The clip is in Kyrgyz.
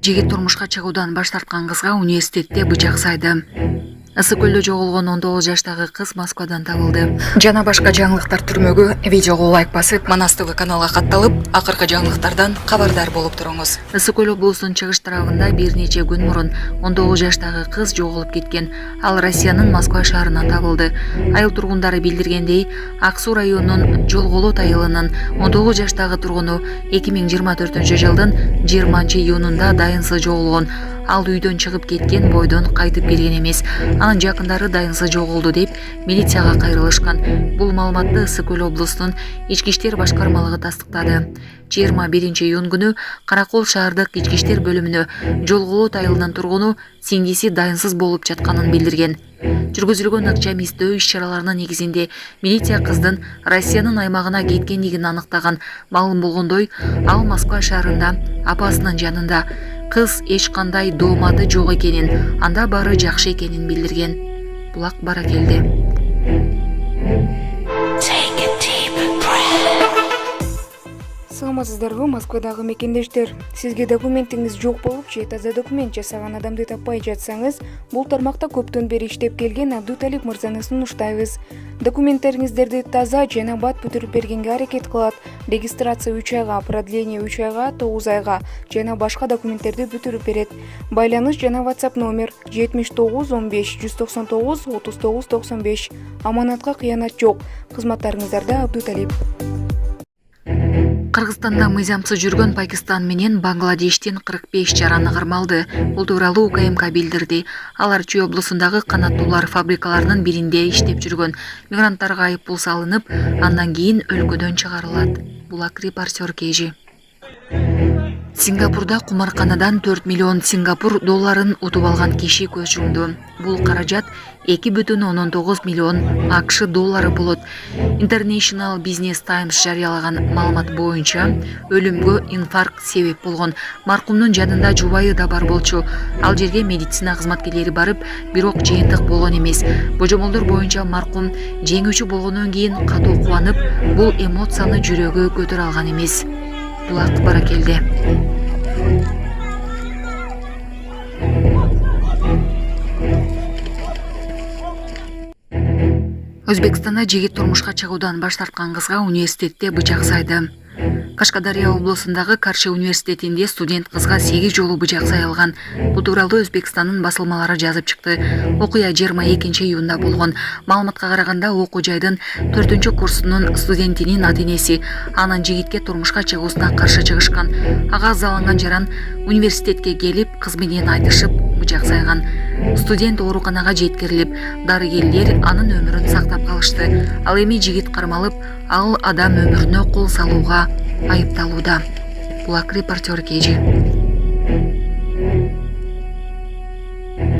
Жигит турмушка чыгуудан баш тарткан кызга университетте бычак сайды. Ысык көлдө жоголгон 19 жаштагы кыз Москвадан табылды. Жана башка жаңылыктар түрмөгү видеого лайк басып, Манас ТВ каналга катталып, акыркы жаңылыктардан кабардар болуп туруңуз. Ысык көл облусунун чыгыш тарабында бир нече күн мурун 19 жаштагы кыз жоголуп кеткен. Ал Россиянын Москва шаарынан табылды. Айыл тургундары билдиргендей, Ак Суу районунун Жолголот айылынын 19 жаштагы тургуну 2024-жылдын 20-июнунда дайынсыз жоголгон. Ал үйдөн чыгып кеткен бойдон кайтып келген эмес. Анын жакындары дайынсыз жоголду деп милицияга кайрылышкан. Бул маалыматты Ысык көл облусунун ички иштер башкармалыгы тастыктады. 21-июнь күнү Каракол шаардык ички иштер бөлүмүнө Жолголот айылынын тургуну сиңдиси дайынсыз болуп жатканын билдирген. Жүргүзүлгөн акча эместөө иш-чараларынын негизинде милиция кыздын Россиянын аймагына кеткендигин аныктаган. Маалым болгондой, ал Москва шаарында апасынын жанында. Кыз эч кандай дооматы жок экенин, анда баары жакшы экенин билдирген. Булак Баракелди. Саламатсыздарбы, Москвадагы мекендештер. Сизге документиңиз жок болуп же таза документ жасаган адамды таппай жатсаңыз, бул тармакта көптөн бери иштеп келген Абдуталип мырзаны сунуштайбыз. Документтериңиздерди таза жана бат бүтүрүп бергенге аракет кылат. Регистрация 3 айга, продление 3 айга, 9 айга жана башка документтерди бүтүрүп берет. Байланыш жана WhatsApp номер 79 15 199 39 95. Аманатка кыянат жок. Кызматтарыңыздарда Абдуталип. Кыргызстанда мыйзамсыз жүргөн Пакистан менен Бангладештин 45 жараны кармалды. Бул тууралуу УКМК билдирди. Алар Чүй облусундагы канаттуулар фабрикаларынын биринде иштеп жүргөн. Мигранттарга айыппул салынып, андан кийин өлкөдөн чыгарылат. Булак репортер Кежи. Сингапурда кумарканадан 4 миллион Сингапур долларын утуп алган киши көз жумду. Бул каражат 2,9 миллион АКШ доллары болот. International Business Times жарыялаган маалымат боюнча, өлүмгө инфаркт себеп болгон. Маркумдун жанында жубайы да бар болчу. Ал жерге медицина кызматкерлери барып, бирок жыйынтык болгон эмес. Божомолдор боюнча маркум жеңүүчү болгондон кийин катуу кубанып, бул эмоцияны жүрөгү көтөрө алган эмес. Булак Баракелди. Өзбекстанда жигит турмушка чыгуудан баш тарткан кызга университетте бычак сайды. Кашкадария облусундагы Карши университетинде студент кызга 8 жолу бычак сайылган. Бул тууралуу Өзбекстандын басылмалары жазып чыкты. Окуя 22-июнда болгон. Маалыматка караганда, окуу жайдын 4-курсунун студентинин ата-энеси анын жигитке турмушка чыгуусуна каршы чыгышкан. Ага азаланган жаран университетке келип, кыз менен айтышып бычак сайган. Студент ооруканага жеткирилип, дарыгерлер анын өмүрүн сактап калышты. Ал эми жигит кармалып, ал адам өмүрүнө кол салууга айыпталууда. Булак репортер Кежи.